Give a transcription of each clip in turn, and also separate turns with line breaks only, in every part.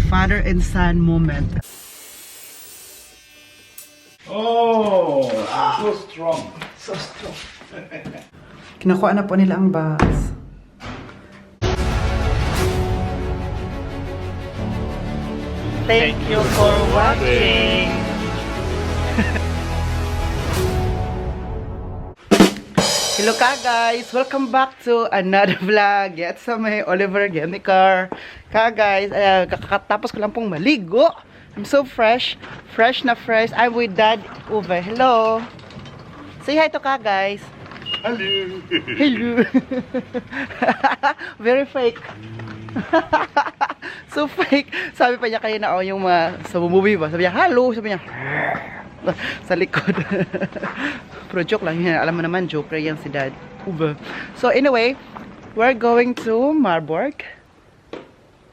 father and son moment.
Oh, so strong. So strong.
Kinakuha na po nila ang box.
Thank you for watching.
Hello ka guys! Welcome back to another vlog. Get sa may Oliver Gemicar. Ka guys, kakatapos ko lang pong maligo. I'm so fresh. Fresh na fresh. I'm with Dad Uwe. Hello! Say hi to ka guys.
Hello.
Hello! Very fake. So fake. Sabi pa niya kayo na yung mga sa movie ba? Sabi niya, hello! Sabi niya, sa likod. Pero joke lang yan. Alam mo naman, joker yan si Dad Uwe. So anyway, we're going to Marburg.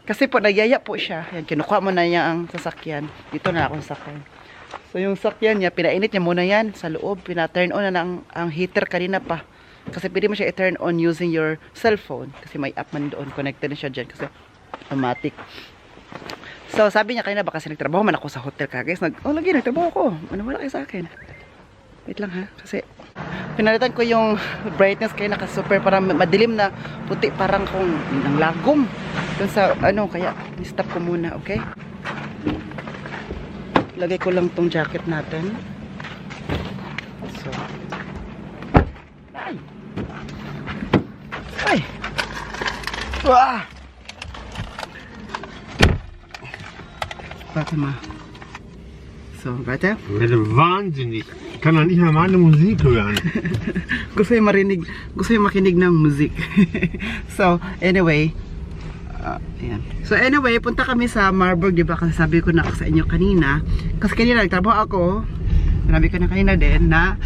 Kasi po, nagyaya po siya. Yan, kinukuha mo na niya ang sasakyan. Dito na akong sasakyan. So yung sasakyan niya, pinainit niya muna yan sa loob. Pina-turn on na ang heater kanina pa. Kasi pwede mo siya i-turn on using your cellphone. Kasi may app man doon. Connected na siya dyan. Kasi automatic. So sabi niya kanina, baka kasi nagtrabaho man ako sa hotel ka. Guys, lagi nagtrabaho ako. Ano wala kayo sa akin? Wait lang ha. Kasi pinalitan ko yung brightness kaya naka-super parang madilim na puti parang kung ng lagom. Doon sa ano, kaya stop ko muna, okay? Lagay ko lang tong jacket natin. So. Ay! Ay! Wah! Warte mal. So, weiter.
Ich werde wahnsinnig. Ich kann doch nicht mehr meine Musik hören.
Gusto yung makinig ng musik. So, anyway. Ayan. So, anyway, punta kami sa Marburg, diba? Kasi sabi ko na sa inyo kanina. Kasi kanina nagtrabaho ako. Sabi ko na kanina din na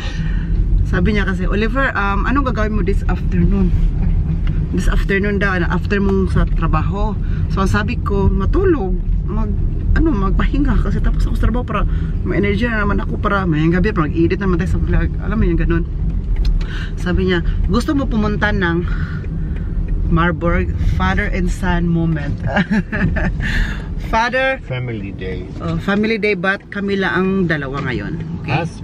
sabi niya kasi, Oliver, anong gagawin mo this afternoon? This afternoon daw, after mong sa trabaho. So, sabi ko, matulog. Magpahinga kasi tapos ako sa trabaho para may energy na naman ako para mayang gabi para mag-edit naman tayo sa vlog. Alam mo yung ganun. Sabi niya, gusto mo pumunta ng Marburg father and son moment.
Family Day.
Family day, but kami lang ang dalawa ngayon. Okay?
Was?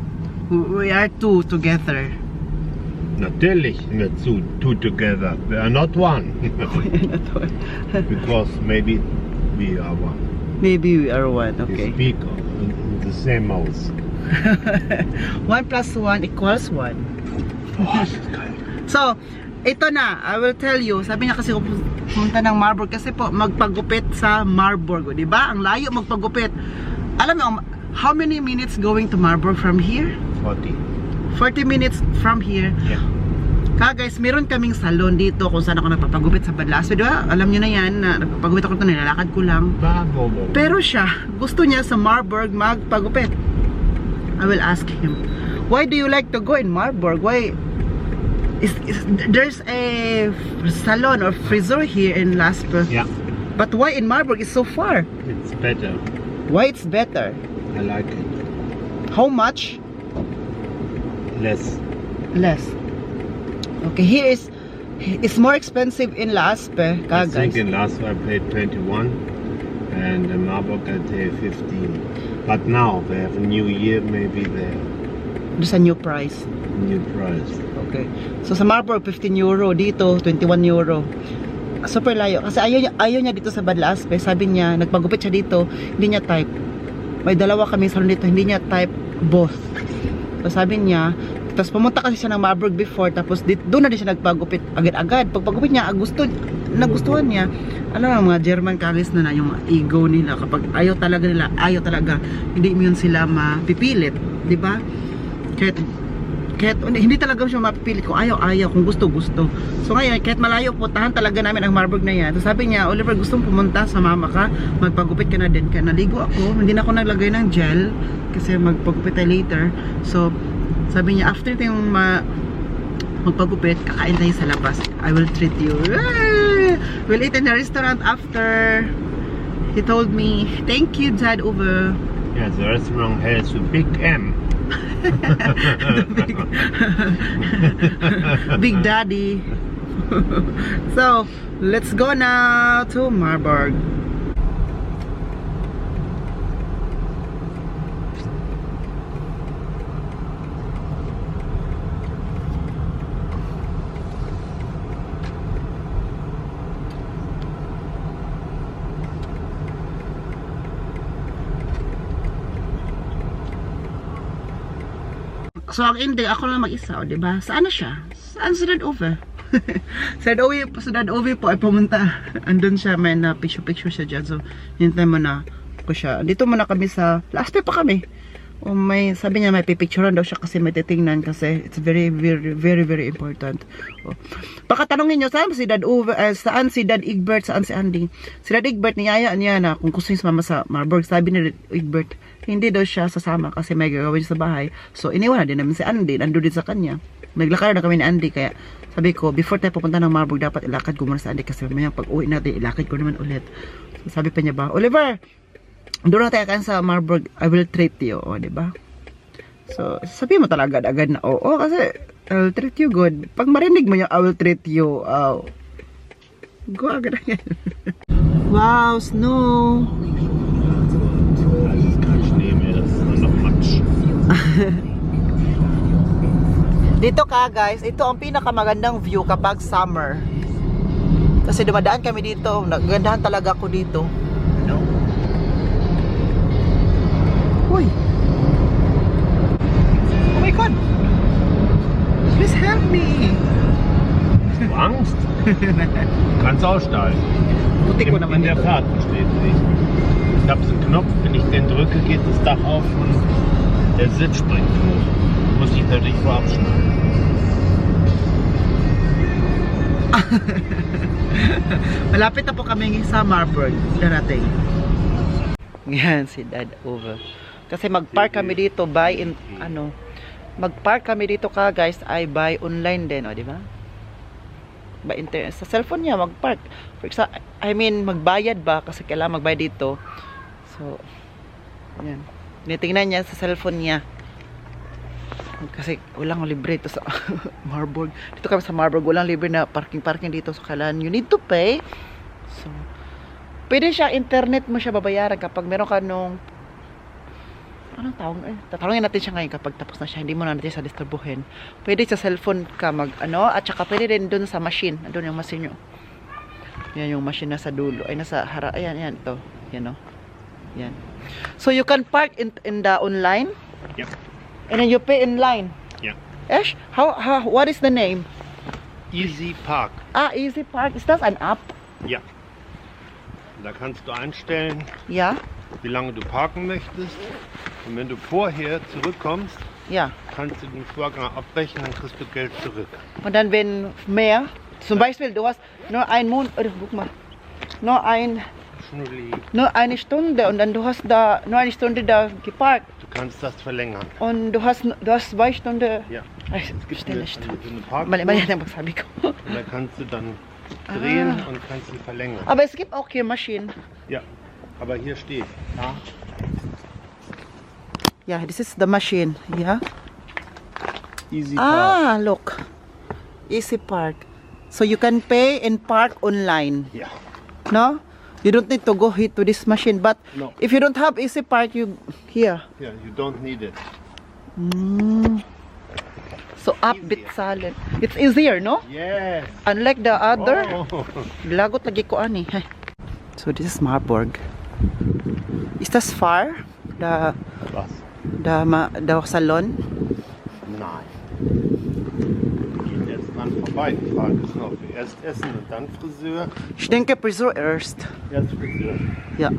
We are two together.
Natürlich not two together. We are not one. Because maybe we are one.
Maybe we are one, okay.
We speak in the same mouth.
1 plus 1 equals 1. So, ito na, I will tell you. Sabi niya kasi pumunta ng Marburg kasi po magpagupit sa Marburg, di ba? Ang layo magpagupit. Alam mo, how many minutes going to Marburg from here? 40 minutes from here.
Yeah.
Guys, meron kaming salon dito kung saan ako nagpapagupit sa Badlaso, di ba? Alam niyo na yan, na nagpapagupit ako ito, nilalakad ko lang. Pero siya, gusto niya sa Marburg magpagupit. I will ask him, why do you like to go in Marburg? Why? There's a salon or friseur here in Laspe.
Yeah.
But why in Marburg is so far?
It's better.
Why it's better?
I like it.
How much?
Less.
Okay, here it's more expensive in Laspe,
I
guys.
think in last I paid 21 and in Marburg I paid 15. But now they have a new year, maybe they
There's a new price.
new price.
Okay. So sa Marburg 15 euro, dito 21 euro. Super layo kasi ayaw niya dito sa Badlaspe. Sabi niya nagpagupit siya dito, hindi niya type. May dalawa kami salon dito, hindi niya type both. So sabi niya, tapos pumunta kasi siya ng Marburg before, tapos doon na din siya nagpagupit agad-agad. Pagpagupit niya, nagustuhan niya. Alam mo, mga German kalis na yung ego nila. Kapag ayaw talaga, hindi mo yun sila mapipilit. Diba? Kahit hindi talaga siya mapipilit kung ayaw, kung gusto. So ngayon, kahit malayo, puntahan talaga namin ang Marburg na yan. So sabi niya, Oliver, gustong pumunta, sumama ka, magpagupit ka na din. Kaya naligo ako, hindi na ako naglagay ng gel, kasi magpagupit tayo later. So, sabi niya, after tayong magpagupit, kakain tayo sa labas. I will treat you. We'll eat in the restaurant after. He told me, thank you, Dad Uwe.
Yeah, the restaurant has a big M.
Big Daddy. So, let's go now to Marburg. So, ang ending, ako lang mag-isa, o, diba? Saan na siya? Saan si Dad Ove? Si Dad Ove po ay pumunta. Andun siya, may na picture siya dyan. So, hintay mo na ko siya. Dito muna kami sa, last day pa kami. O may, sabi niya may pipicturean daw siya kasi may titingnan kasi it's very, very, very, very important. O, baka tanongin nyo, saan si Dad Ove, saan si Dad Egbert, saan si Andy? Si Dad Egbert, niyaya niya na kung gusto niya sumama sa Marburg. Sabi ni Dad Egbert, hindi daw siya sasama kasi may gagawin sa bahay. So, iniwan na din namin si Andy, nandun din sa kanya. Naglakad na kami ni Andy, kaya sabi ko, before tayo pupunta ng Marburg, dapat ilakad ko muna sa Andy kasi may pag uwi natin, ilakad ko naman ulit. So, sabi pa niya ba, Oliver, doon na tayo kan sa Marburg, I will treat you, o, diba? So, sabi mo talaga agad na, oo, kasi I will treat you good. Pag marinig mo yung I will treat you, go agad agad. Wow, snow!
Das ist kein Schnee mehr, das ist nur noch Matsch.
Dito ka guys, ito ang pinakamagandang view kapag summer. Kasi dumadaan kami dito, nagandahan talaga ako dito. Ano? Uy! Oh my God! Please help me!
Hast du Angst? Du kannst aussteigen.
Putik ko naman
In der
dito.
Fahrt, versteht sich. Ich habe so einen Knopf, wenn ich den drücke, geht das Dach auf und der Sitz springt hoch. Muss ich natürlich vorab schneiden.
Malapit na po kami sa Marburg. Darating. Yan si Dad Ove. Kasi mag-park kami dito by in ano. Mag-park kami dito ka guys ay by online din, o di ba? By internet sa cellphone niya mag-park. For example, I mean magbayad ba kasi kailangan magbayad dito. So yan. Tinitingnan niya sa cellphone niya. Kasi walang libre ito sa Marburg. Dito kami sa Marburg, walang libre na parking dito. So kailangan you need to pay. So pwede siya, internet mo siya babayaran kapag meron ka nung anong tawag tatanungin natin siya ngayon kapag tapos na siya, hindi mo na natin sa disturbuhin. Pwede sa cellphone ka mag ano, at saka pwede din dun sa machine. Andun yung machine nyo. Yan yung machine na sa dulo. Ay nasa harap. Ayan, yan to. Yan o. Yan. So you can park in the online.
Yep.
And then you pay in line.
Yeah.
Ash, what is the name?
Easy Park.
Ah, Easy Park. Ist das ein App?
Ja. Da kannst du einstellen,
Ja.
wie lange du parken möchtest. Und wenn du vorher zurückkommst,
Ja.
kannst du den Vorgang abbrechen, dann kriegst du Geld zurück.
Und dann wenn mehr, zum Beispiel du hast nur einen Monat, oder guck mal,
Schnulli.
nur eine Stunde und dann du hast da nur eine Stunde da geparkt
Du kannst das verlängern.
und du hast 2 Stunden.
Ja.
Ay,
Es gibt
stille
eine,
nicht.
so eine Parkuhr
Mali yan ang magsabi ko.
und da kannst du dann drehen und kannst ihn verlängern.
Aber es gibt auch hier Maschinen.
Ja, aber hier steht. Ja.
Yeah, this is the machine. Yeah.
Easy Park.
Ah, look. Easy Park. So you can pay and park online.
Ja.
No? You don't need to go here to this machine. But
No.
if you don't have Easy Park, you here.
Ja, you don't need it.
So up bit silent. It's easier, no?
Yes.
Unlike the other.
Oh.
Lagot lagi ko ani. So this is Marburg. Is das far?
Was?
The salon?
Nein. Wir gehen jetzt dran vorbei. Die Frage ist noch, erst Essen und dann Friseur.
Ich denke Frisur erst.
Erst Friseur.
Ja.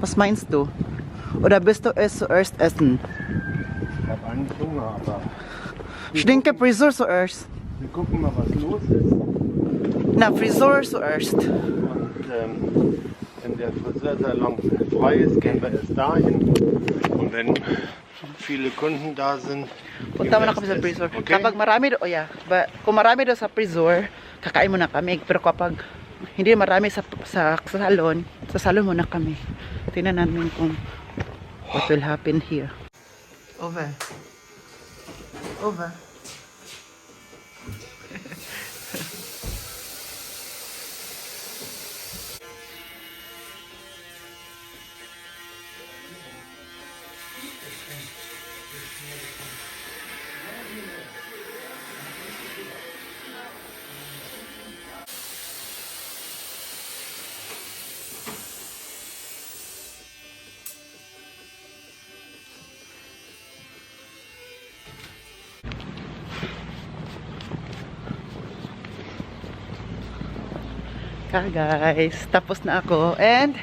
Was meinst du? Oder bist du es zuerst essen?
Ich habe eigentlich Hunger, aber
Ich denke Frisur zuerst.
wir gucken mal, was los ist.
Na, Frisur zuerst.
Und wenn der Friseursalon frei ist, gehen wir erst dahin. Und wenn viele Kunden da sind,
Punta
gehen wir
mo na kami sa
erst
Frisur.
essen. Okay?
Kapag marami do, kung marami do sa Frisur, kakain mo na kami. Pero kapag hindi marami sa salon mo na kami. Tingnan namin kung what will happen here. Over. Over. Hi guys, tapos na ako. And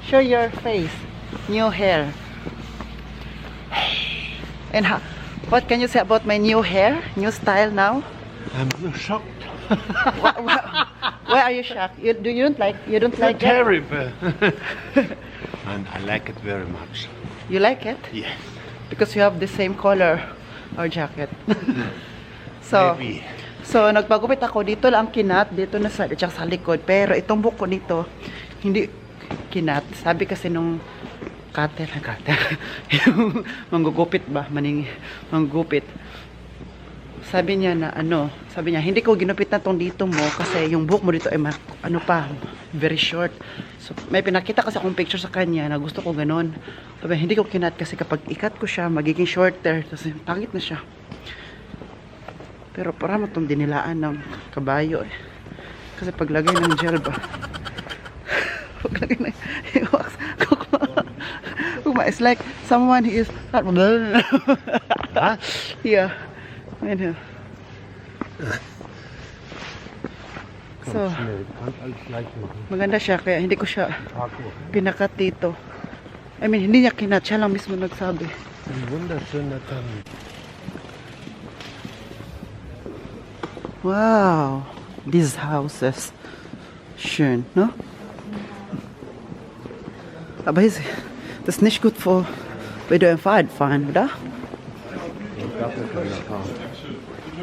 show your face. New hair. And what can you say about my new hair? New style now?
I'm so shocked.
Why are you shocked? You don't like it?
Terrible. And I like it very much.
You like it?
Yes.
Because you have the same color or jacket. So,
Maybe.
so nagpagupit ako dito lang kinat, dito na sa sa likod. Pero itong buhok ko dito hindi kinat. Sabi kasi nung cutter, yung manggugupit ba, manggupit. Sabi niya na sabi niya hindi ko ginupit na tong dito mo kasi yung buhok mo dito ay very short. So may pinakita kasi akong picture sa kanya na gusto ko ganon. Sabi hindi ko kinat kasi kapag ikat ko siya magiging shorter kasi pangit na siya. Pero para mo itong dinilaan ng kabayo eh. Kasi paglagay ng gel ba paglagay ng wax it's like someone who is yeah. I know. So, maganda siya kaya hindi ko siya pinakat dito. I mean, hindi niya kinat, siya lang mismo nagsabi.
Ein wunderschöner Tanz.
Wow, these houses. Schön, no? Aber das ist nicht gut für, wenn du ein Fahrrad fahren, oder?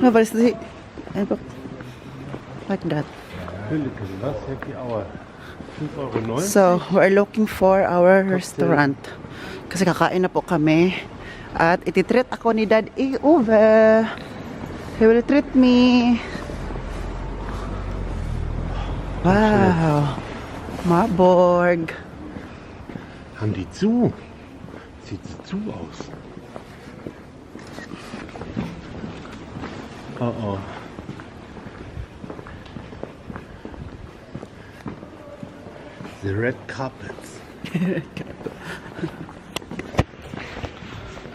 No, weil es nicht einfach like that.
Was? Happy Hour. 5,9 €?
So, we're looking for our restaurant. Kasi kakain na po kami. At ititreat ako ni Dad Uwe. He will treat me. Wow. Marburg.
Haben die zu? Sieht zu aus. Oh. The red carpets.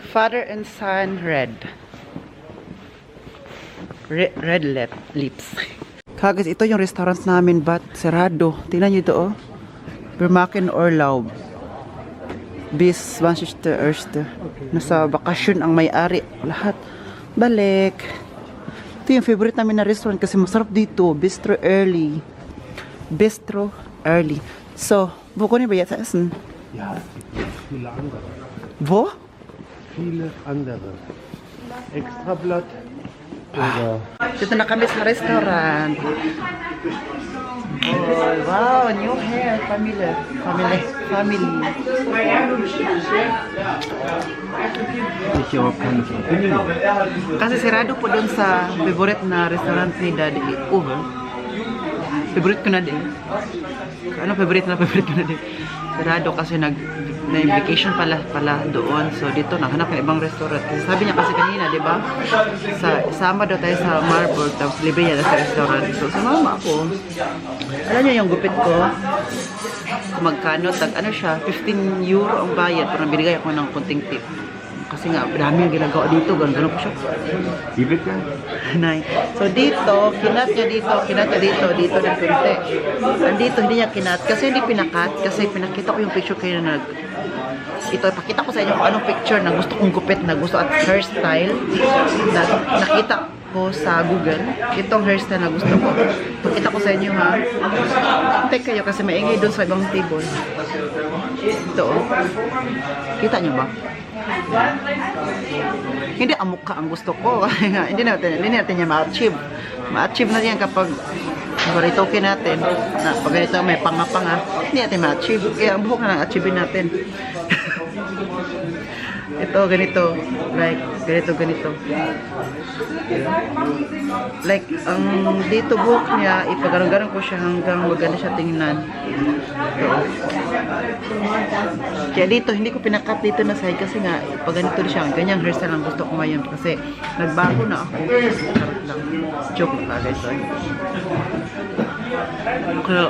Father and son red. Red lips. Kagas, ito yung restaurant namin but sarado. Tingnan nyo ito oh. Bermaken Urlaub. Bis 1. Nasa bakasyon ang may-ari. Lahat. Balik. Ito yung favorite namin na restaurant kasi masarap dito. Bistro Early. So, wo können wir jetzt essen?
Ja, es gibt viele andere.
Wo?
Viele andere. Extrablatt oder...
Dito na kami sa restaurant. Oh, wow, new hair. Family.
Ich habe keine Verbindung.
Kasi sirado po doon sa favorite na restaurant ni Daddy Uwe. Favorite ko na din. Ano favorite ko na din? Sarado kasi na-vacation pala doon. So dito naghanap ng ibang restaurant. Kasi sabi niya kasi kanina, di ba? Sama daw tayo sa Marburg. Tapos libre niya sa restaurant. So sumama ako. Alam niyo yung gupit ko? Magkano? Ano siya? 15 euro ang bayad. Parang binigay ako ng konting tip. Kasi nga, dami yung ginagawa dito. Gano'n po siya.
Ibig ka?
Nay. So dito, kinat niya dito din kunti. Andito, hindi niya kinat. Kasi hindi pinakat. Kasi pinakita ko yung picture kayo na ito, pakita ko sa inyo kung anong picture na gusto kong gupit, na gusto at hairstyle. Na nakita ko sa Google. Itong hairstyle na gusto ko. Pakita ko sa inyo ha. Hintay kayo kasi maingay doon sa ibang table. Ito oh. Kita niyo ba? Hindi ang mukha ang gusto ko. hindi natin niya ma-achieve. Ma-achieve na yan kapag baritokin natin. Na, pag ganito may panga-panga, hindi natin ma-achieve. Kaya ang buhok na na-achieve natin. Ito, ganito. Like, ganito. Like, ang dito buhok niya, ipaganon-ganon ko siya hanggang maganda siya tingnan. Ito. Kaya dito, hindi ko pinakat dito na side kasi nga, ipaganito siya. Ganyang hairstyle ang gusto ko ngayon kasi nagbago na ako. Charot lang. Joke lang guys. Kaya,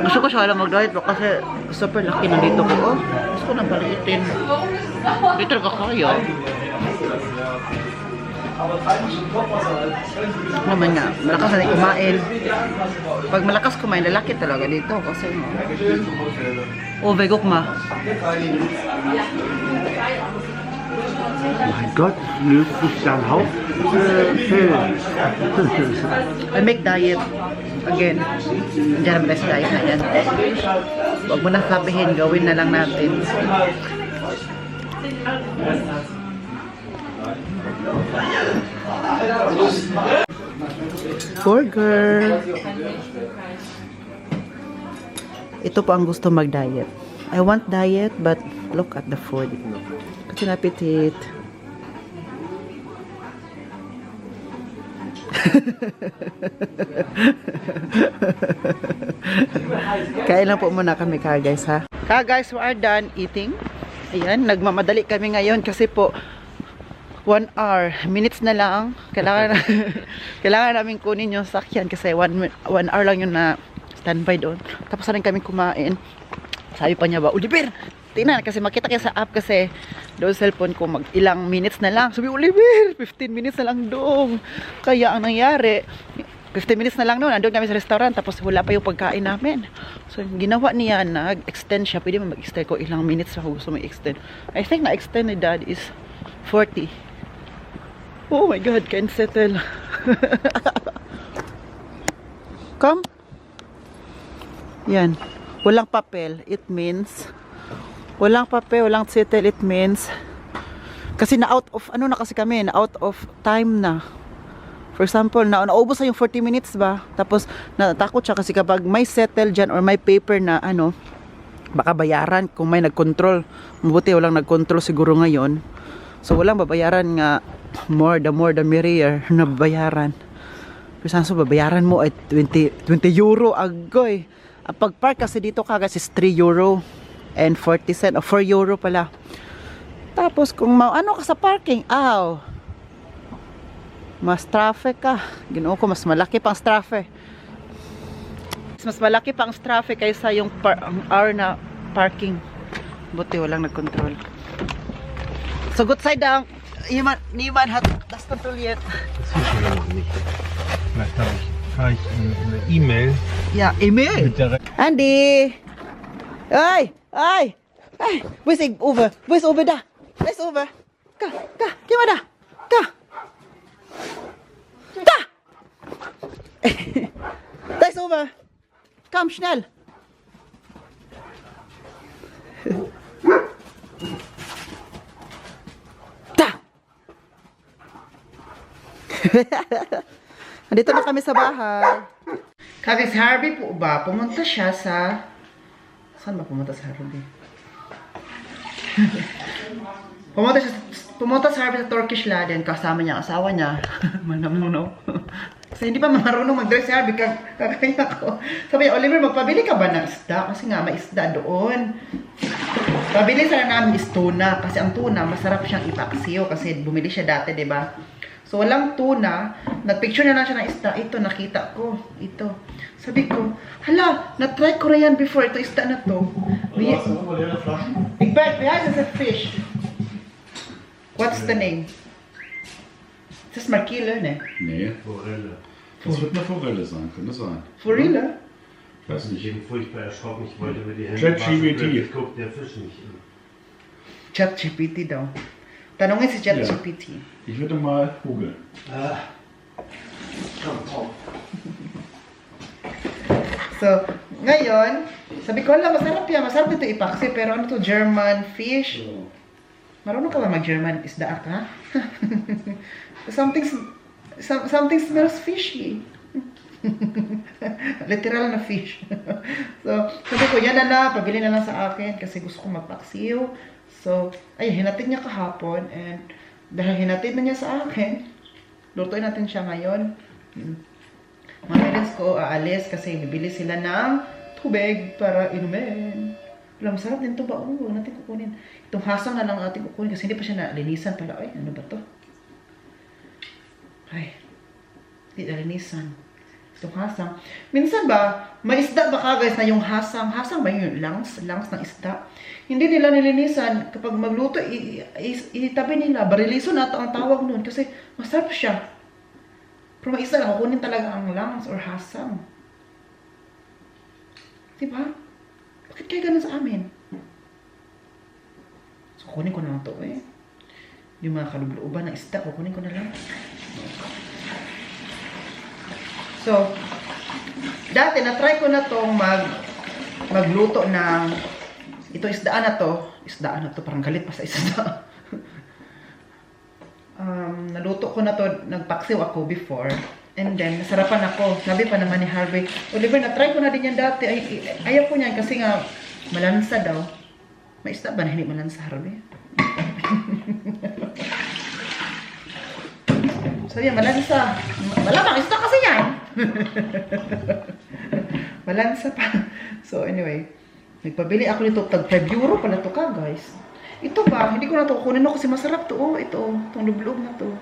gusto ko siya lang mag-diet bro kasi super laki na dito ko. Oh, gusto ko nang balitin. Dito ka kaya. Naman nga, malakas na kumain. Pag malakas kumain, lalaki talaga dito kasi overcook ma.
Mein Gott, löst sich dein Haupt?
I make diet again. Diyan ang best diet na yan. Huwag mo na sabihin, gawin na lang natin. Burger. Ito po ang gusto mag-diet. I want diet but look at the food. Kasi napitit. Kain lang po muna kami guys ha. Guys, we are done eating. Ayan, nagmamadali kami ngayon kasi po 1 hour, minutes na lang. Kailangan namin kunin yung sakyan kasi 1 hour lang yun na standby doon. Tapos na rin kami kumain. Sabi pa niya ba, Oliver, tingnan kasi makita kaya sa app kasi doon cellphone ko mag ilang minutes na lang. Sabi, Oliver, 15 minutes na lang doon. Kaya ang nangyari, 15 minutes na lang noon, andun kami sa restaurant, tapos wala pa yung pagkain namin. So, ginawa niya, nag-extend siya. Pwede mo mag-extend ko ilang minutes ako gusto mag-extend. I think na-extend ni Dad is 40. Oh my God, can't settle. Come. Yan. Walang papel. It means, walang papel, walang settle. It means, kasi na out of, ano na kasi kami, na out of time na. For example, naubos na yung 40 minutes ba? Tapos, natakot siya kasi kapag may settle dyan or may paper na ano, baka bayaran kung may nag-control. Mabuti walang nag-control siguro ngayon. So, walang babayaran nga more the merrier na babayaran. For example, babayaran mo ay 20 euro agoy. Ang pag-park kasi dito kagas is 3 euro and 40 cent o 4 euro pala. Tapos, kung ano ka sa parking, mas traffic ka. Ginoo ko, mas malaki pang traffic. Mas malaki pang traffic kaysa yung hour na parking. Buti walang nag-control. So good side ang niemand hat das kontrolliert.
Das wissen wir noch nicht. Vielleicht habe ich eine E-Mail.
Ja, E-Mail. Andy! Hey! Hey! Hey! Wo ist Uwe? Wo ist Uwe da? Da ist Uwe. Geh mal da. Da! Da! Da ist Uwe. Komm, schnell. Da! Nandito na kami sa bahay. Kaya si Harvey po ba? Pumunta siya sa... Saan ba pumunta si Harvey? Pumunta sa Harvey sa Turkish Laden. Kasama niya ang asawa niya. Manamnuno. Kasi hindi pa marunong mag-drive si Harvey. Kakaya ko. Sabi niya, Oliver, magpabili ka ba ng isda? Kasi nga, may isda doon. Pabili sana namin is tuna. Kasi ang tuna, masarap siyang ipaksiyo. Kasi bumili siya dati, diba? So, walang tuna. Nagpicture na lang siya ng isda. Ito, nakita ko. Ito. Sabi ko, hala, na-try ko na yan before. Ito isda na to. Egbert, behind is a fish. What's the name? Ist das Markele, ne?
Nee.
Forelle.
Das wird eine Forelle sein, könnte sein.
Forelle?
Ich weiß
Ich
nicht.
bin furchtbar erschrocken. Ich wollte mir die Hände
ChatGPT.
Jetzt guckt der Fisch nicht an.
ChatGPT daw. Tanongin si ChatGPT.
Ich würde mal googeln.
So, ngayon, sabi ko, ala, masarap yan. Masarap ito ipaksi. Pero ano to, German fish? Marunong ka ba mag-German isda ka? Something smells fishy. Literal na fish. So, sabi ko, yan na, pabili na lang sa akin kasi gusto ko magpaksiw. So, ay, hinatid niya kahapon and dahil hinatid na niya sa akin, lutuin natin siya ngayon. Mga parents ko aalis kasi bibili sila ng tubig para inumin. Wala, masarap din ito ba? Oo, natin kukunin. Itong hasang na lang natin kukunin kasi hindi pa siya nalinisan pala. Ay, ano ba to? Ay, hindi nalinisan. Itong hasang. Minsan ba, may isda ba ka guys na yung hasang? Hasang ba yung lungs ng isda? Hindi nila nilinisan. Kapag magluto, itabi nila. Bariliso na ang tawag nun kasi masarap siya. Pero may isa na kukunin talaga ang lungs or hasang. Diba? Bakit kaya ganun sa amin? So, kukunin ko na lang ito eh. Yung mga kalubluban ng isda, kukunin ko na lang. So, dati na-try ko na tong magluto ng ito isdaan na to, parang galit pa sa isda. Naluto ko na to, nagpaksiw ako before, and then nasarapan ako. Sabi pa naman ni Harvey, Oliver, na-try ko na din yan dati, ayaw ko niyan kasi nga malansa daw. May isda ba na hindi malansa, Harvey? So yan, malansa. Malamang isda kasi yan. Malansa pa. So anyway, nagpabili ako nito. Tag 5 euro pala to ka, guys. Ito ba? Hindi ko na ito kukunin kasi masarap to. Oh, ito. Itong lublog na to.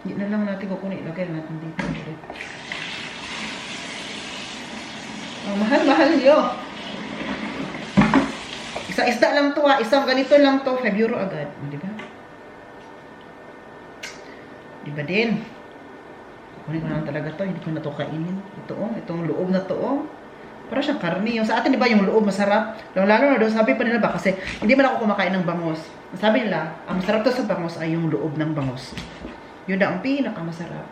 Hindi na lang natin kukunin. Ilagay natin dito. Oh, mahal-mahal nyo. Isang isda lang to ha. Isang ganito lang to. 5 euro agad. Diba? Diba din? Kunin ko na lang talaga to. Hindi ko na to kainin. Ito oh. Itong loob na to oh. Para siyang karni. Yung sa atin diba yung loob masarap. Lalo na doon. Sabi pa nila ba? Kasi hindi man ako kumakain ng bangus. Sabi nila, ang masarap to sa bangus ay yung loob ng bangus. Yun na ang pinakamasarap.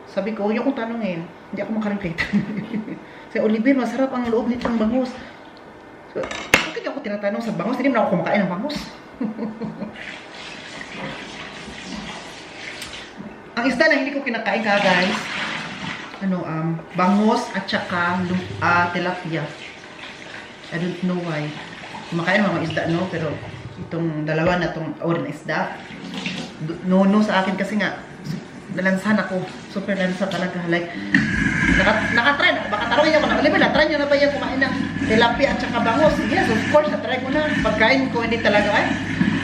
Sabi ko, yung kong tanongin. Hindi ako makarelate. Kasi Oliver, masarap ang loob nitong bangus. So, bakit ako tinatanong sa bangus? Hindi mo na ako kumakain ng bangus. Ang isda na hindi ko kinakain ka, guys. Bangus at saka tilapia. I don't know why. Kumakain ng mga isda, no? Pero itong dalawa na itong ori na isda, no sa akin kasi nga, nalansahan ako. Super lansa talaga. Like, nakatry na. Baka tarongin niyo ko na. Oliver, natry niyo na ba yan kumain ng tilapia at saka bangus? Yes, of course, natry ko na. Pagkain ko, hindi talaga ay.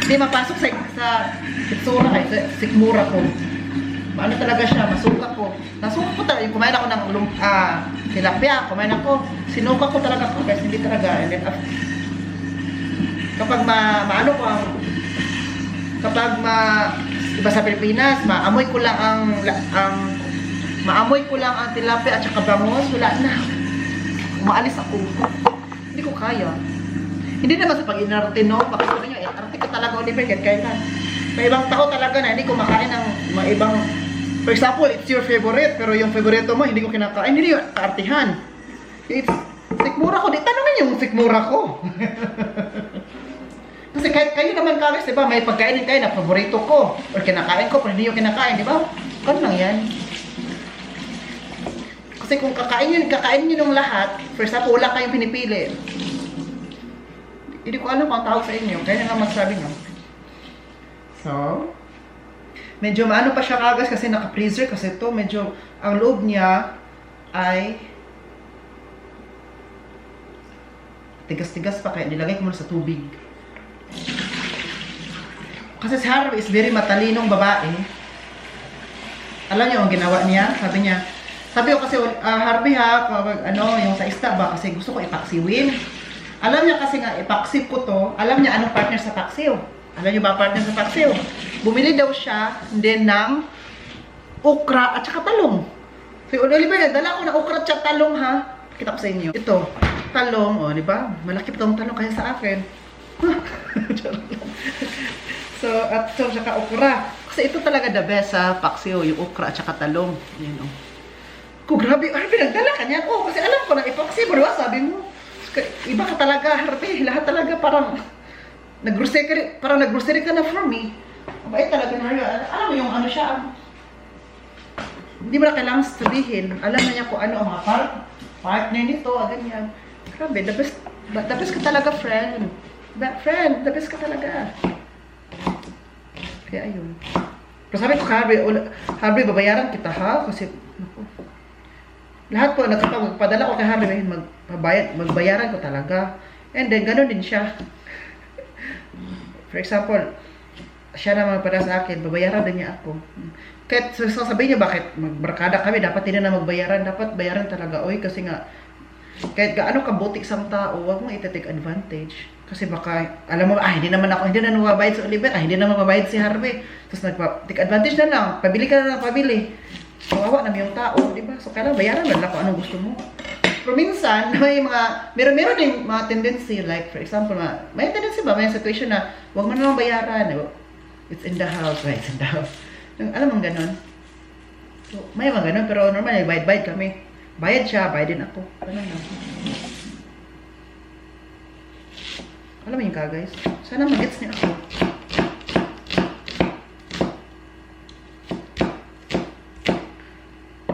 Hindi mapasok sa sitsura ay, sa sikmura ko. Ano talaga siya, masuka ko. Nasuka ko talaga. Kumain ako ng tilapia, kumain ako. Sinuka ko talaga ko, guys. Hindi talaga. And then, kapag diba sa Pilipinas, maamoy ko lang ang tilapia at saka bangus, wala na. Umaalis ako. Hindi ko kaya. Hindi naman sa pag-inarte, no? Pakita nyo, arte ko talaga, Oliver, kahit kailan. May ibang tao talaga na hindi ko makain ng mga ibang, for example, it's your favorite, pero yung favorito mo, hindi ko kinakain. Hindi yung kaartihan. It's sikmura ko. Di tanongin yung sikmura ko. Kasi kahit kayo naman guys, diba, may pagkainin kayo na paborito ko or kinakain ko, pero hindi yung kinakain, diba? Ano lang yan? Kasi kung kakain nyo ng lahat, for example, wala kayong pinipili. Hindi ko alam kung ang tawag sa inyo, kaya nga magsabi nyo. So, medyo maano pa siya kagas kasi naka-freezer kasi ito, medyo, ang loob niya ay tigas-tigas pa, kaya nilagay ko muna sa tubig. Kasi si Harvey is very matalinong babae. Alam niyo ang ginawa niya? Sabi ko kasi, Harvey ha, yung sa isda ba, kasi gusto ko ipaksiwin. Alam niya kasi nga, ipaksiw ko to, alam niya anong partner sa paksiw. Alam niyo ba partner sa paksiw? Bumili daw siya, din ng okra at saka talong. So, Oliver, dala ko na okra at saka talong ha. Kita ko sa inyo. Ito, talong, o, di ba? Malaki pa itong talong kaya sa akin. So, saka okra. Kasi ito talaga the best sa paksiw, yung okra at saka talong. Yan, o. Ko, grabe, Harvey, nagdala ka niyan. Oh, kasi alam ko na ipaksiw, diba? Sabi mo, iba ka talaga, Harvey. Lahat talaga parang nag-grocery ka na for me. Mabait talaga na, alam mo yung ano siya, hindi mo na kailangan sabihin. Alam na niya kung ano ang mga partner nito, ganyan. Grabe, the best ka talaga, friend. The best ka talaga. Kaya ayun. Pero sabi ko, Harvey, babayaran kita ha? Kasi, naku. Lahat po, nagpadala ko kay Harvey, magbayaran ko talaga. And then, ganun din siya. For example, siya na magpada sa akin, babayaran din niya ako. Kahit sasabihin niya bakit magbarkada kami, dapat hindi na magbayaran, dapat bayaran talaga. Oy, kasi nga, kahit gaano kabuti isang tao, huwag mong ita-take advantage. Kasi baka, alam mo, hindi naman mababayad si Oliver, hindi naman mababayad si Harvey. Tapos nagpa-take advantage na lang, pabili ka na lang, pabili. Kawawa naman yung tao, di ba? So, kailangan bayaran na lang kung anong gusto mo. Pero minsan, may mga, meron din mga tendency, like, for example, may tendency ba, may situation na, huwag mo naman bayaran. It's in the house, right? It's in the house. Alam mo ganon? So, may mga ganon, pero normal, bayad kami. Bayad siya, bayad din ako. Ganun lang. Alam mo yun ka, guys? Sana mag-gets niya ako.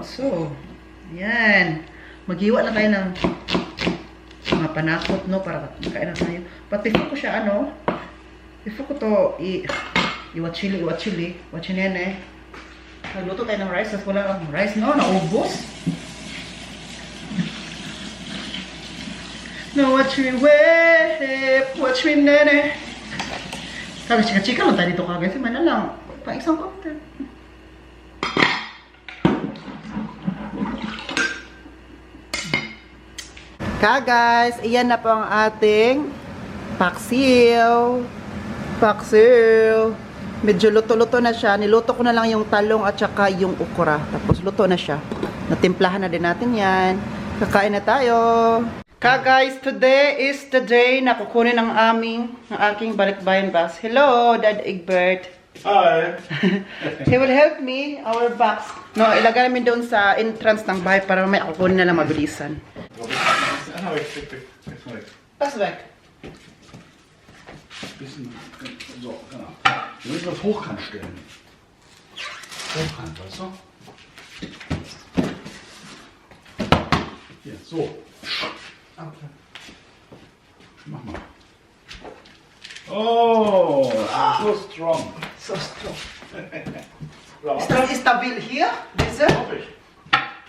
So, yan. Maghiwa na tayo ng mga panakot, no? Para makain na tayo. But before ko siya, before ko to iwat chili. Watchin yan nagluto tayo ng rice. Tapos wala ang rice, no? Naubos. No, watch me wait, watch me nene. Sabi, chika-chika lang tayo dito kagad. Kasi man na lang. Pang isang content. Guys, iyan na po ang ating paksiw. Medyo luto-luto na siya. Niluto ko na lang yung talong at saka yung okra. Tapos luto na siya. Natimplahan na din natin yan. Kakain na tayo. Guys, today is the day na kukunin ang aking balikbayan bus. Hello, Dad Egbert.
Hi.
He will help me, our box. No, ilagay namin doon sa entrance ng bahay para may kukunin na lang mabilisan. Pass back.
Bisschen, so, genau. Wir müssen auf Hochkant stellen. Hochkant, weißt du? Hier, so.
Okay.
Mach mal. Oh, so strong.
So strong.
So,
Strong is stabil here. This is
hoffe ich.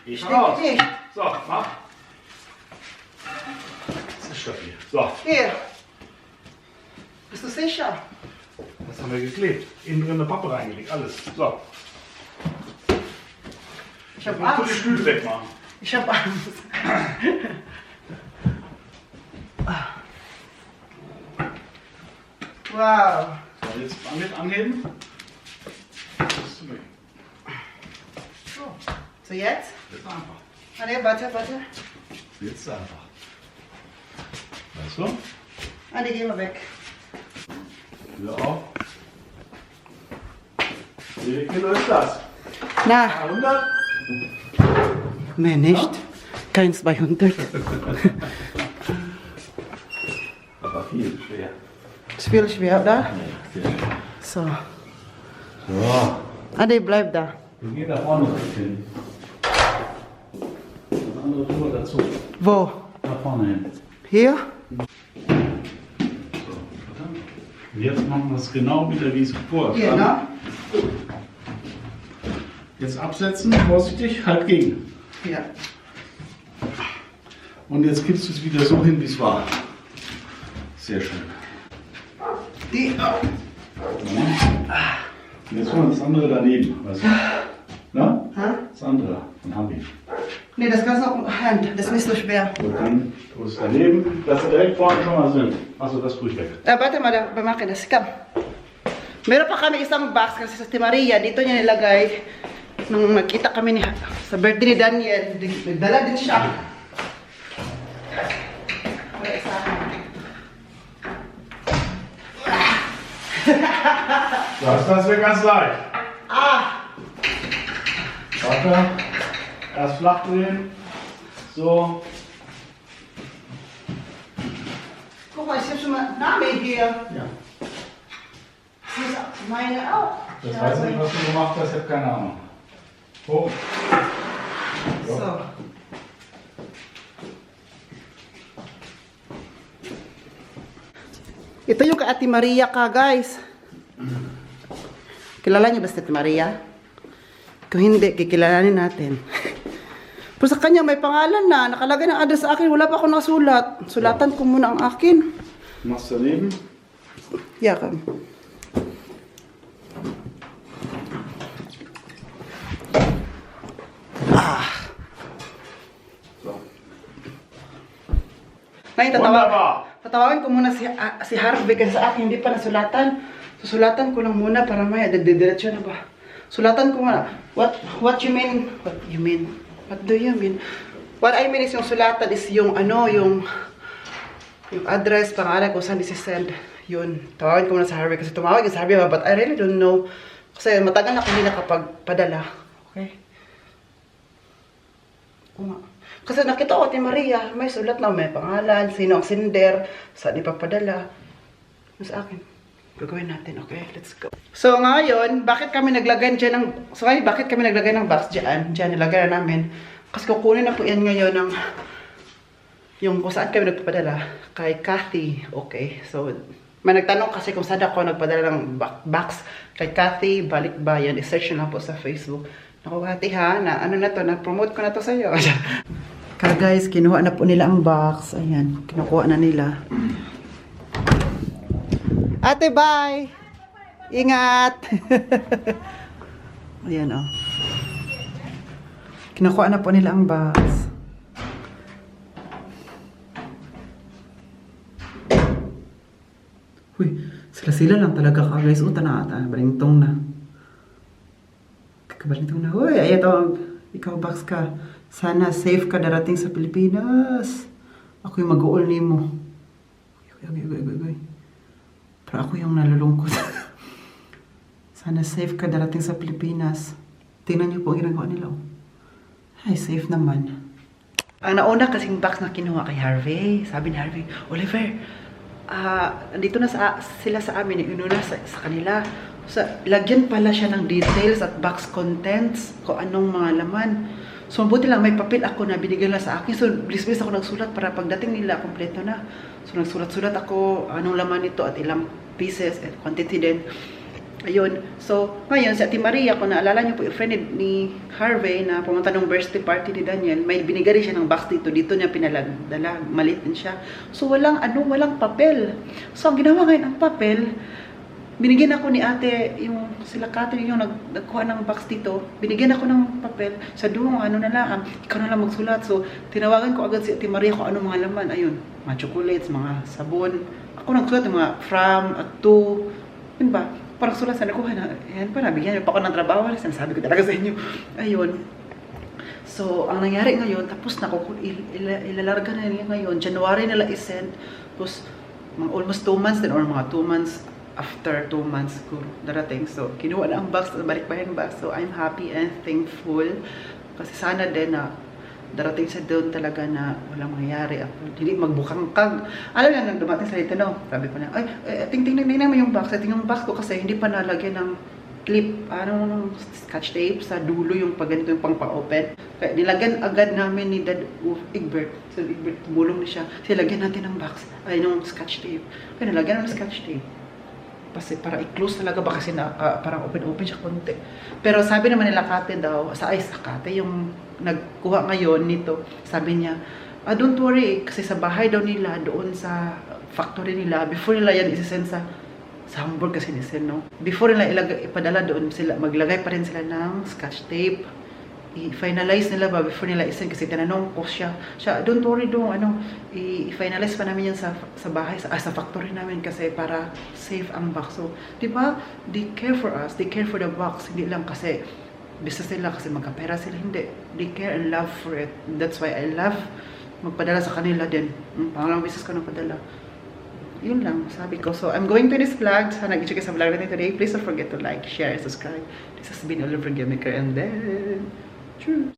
Geh ich raus.
nicht.
So, mach. Das ist stabil. So,
Hier. Bist du sicher?
das haben wir geklebt. Innen drin eine Pappe reingelegt, alles. So.
Ich habe
Mal die
Angst.
Stühle wegmachen.
Ich habe Angst. Wow.
So, jetzt mit anheben. Das ist weg.
So jetzt?
Jetzt einfach.
Warte.
Jetzt einfach. Weißt du?
Geh mal weg.
Wieder auf. Wie viel Kilo ist das?
Na,
100?
mehr nicht. Kein 200.
Aber viel schwer.
Ist viel schwer, oder?
Sehr schwer.
So.
So.
Adi, bleib da.
Wir gehen da vorne hin. Das andere tun wir dazu.
Wo?
Da vorne hin.
Hier?
So, verdammt. Und jetzt machen wir es genau wieder, wie es vorher
Hier, ne?
Jetzt absetzen, vorsichtig, halt gegen.
Hier.
Und jetzt gibst du es wieder so hin, wie es war. Sehr schön.
Die.
Und jetzt machen wir das andere daneben. Weißt du? Na?
Hä?
Das andere von Habi.
Nee, das kannst du auch Hand. Das ist nicht so schwer.
Und dann tust du es daneben, dass sie direkt vorne schon mal sind. Achso, das tue ich weg.
Bata mo, bamakin na. Come. Meron pa kami isang box kasi sa Maria. Dito niya nilagay. Nung nagkita kami sa birthday ni Daniel, nagdala din siya.
Das wird ganz leicht. Warte. Erst flach drehen. So.
Guck mal, ich habe schon mal einen Namen hier.
Ja.
Das ist meine auch.
Das weiß ich nicht, was du gemacht hast, ich habe keine Ahnung. Hoch.
So. Ito yung kay Ate Maria ka, guys. Kilala niyo ba si Ate Maria? Kung hindi, kikilalanin natin. Pero sa kanya may pangalan na, nakalagay ng address sa akin, wala pa ako nasulat. Sulatan ko muna ang akin.
Machst daneben.
Ja, komm. Ngayon,
Wunderbar.
tatawagin ko muna si Harvey kasi sa akin hindi pa nasulatan. Susulatan ko lang muna para maya diretso na ba. Sulatan ko muna. What you mean? What you mean? What do you mean? What I mean is yung sulatan is yung ano, yung address, pangalan kung saan isi-send. Yun. Tawagin ko muna sa Harvey kasi tumawag yung sa Harvey but I really don't know. Kasi matagal na ako hindi nakapagpadala. Okay? Kasi nakita ko ni Maria, may sulat na may pangalan, sino ang sender, saan ipapadala. Yung sa akin. Gagawin natin, okay? Let's go. So ngayon, bakit kami naglagay ng box dyan? Dyan nilagay na namin. Kasi kukunin na po yan ngayon ng yung kung saan kami nagpapadala kay Kathy. Okay, so may nagtanong kasi kung saan ako nagpadala ng box kay Kathy Balikbayan. I-search nyo lang po sa Facebook. Naku Kathy ha, na ano na to, na-promote ko na to sa'yo. Kaya guys, kinuha na po nila ang box. Ayan, kinukuha na nila. Ate, bye! Ingat! Ayan oh. Kinukuha na po nila ang box. Uy, sila lang talaga ka guys. Uta na ata, balintong na. Kabalintong na. Uy, ay ito, ikaw box ka. Sana safe ka darating sa Pilipinas. Ako yung mag-uol ni mo. Uy. Pero ako yung nalulungkot. Sana safe ka darating sa Pilipinas. Tingnan niyo po ang ginagawa nila. Ay, safe naman. Ang nauna kasing box na kinuha kay Harvey. Sabi ni Harvey, Oliver, dito na sila sa amin, inuna sa kanila. So, lagyan pala siya ng details at box contents kung anong mga laman. So, mabuti lang, may papel ako na binigyan lang sa akin. So, bilis-bilis ako nagsulat para pagdating nila, kompleto na. So, nagsulat-sulat ako anong laman nito at ilang pieces at quantity din. Ayun. So, ngayon, si Ate Maria, kung naalala niyo po, yung friend ni Harvey na pumunta ng birthday party ni Daniel, may binigay rin siya ng box dito. Dito niya pinadala. Malit din siya. So, walang papel. So, ang ginawa ngayon, ang papel, binigyan ako ni ate, yung sila Catherine yung nagkuha ng box dito. Binigyan ako ng papel. Sa duong, ano na lang, ikaw na lang magsulat. So, tinawagan ko agad si Ate Maria kung ano mga laman. Ayun, mga chocolates, mga sabon. Ako nagsulat ng mga from, at to. Yun ba? Parang sulat sa nakuha na, yan pa, nabigyan niyo pa ako ng trabaho. Sinasabi ko talaga sa inyo. Ayun. So, ang nangyari ngayon, tapos na ilalarga na nila ngayon. January nila isend. Tapos, almost 2 months din, or mga 2 months after 2 months ko darating. So, kinuha na ang box, Balikbayan box. So, I'm happy and thankful. Kasi sana din na darating sa doon talaga na walang mangyayari. Ako hindi magbukangkag. Alam niya, nang dumating sa dito, no? Sabi ko na, ay, tingnan mo yung box. Tingnan yung box ko kasi hindi pa nalagyan ng clip, scotch tape sa dulo yung pag ganito yung pang-open. Kaya nilagyan agad namin ni Dad Egbert. So, Egbert, tumulong na siya. Kasi lagyan natin ng box, ay, ng scotch tape. Kaya nilagyan ng scotch tape. Kasi para i-close talaga ba kasi na, parang open siya konti. Pero sabi naman nila Kate daw, sa Kate yung nagkuha ngayon nito, sabi niya, don't worry, kasi sa bahay daw nila, doon sa factory nila, before nila yan isisend sa Hamburg kasi nisend, no? Before nila ipadala doon, sila, maglagay pa rin sila ng scotch tape. I-finalize nila ba before nila isend kasi tinanong ko siya, don't worry dong, i-finalize pa namin yan sa bahay, sa factory namin kasi para safe ang box. So, di ba, they care for us, they care for the box, hindi lang kasi business nila kasi magkapera sila, hindi. They care and love for it. That's why I love magpadala sa kanila din. Pangalang business ko nagpadala. Yun lang, sabi ko. So, I'm going to this vlog. Sana nag-check sa vlog natin today. Please don't forget to like, share, and subscribe. This has been Oliver Gamiker and then... True.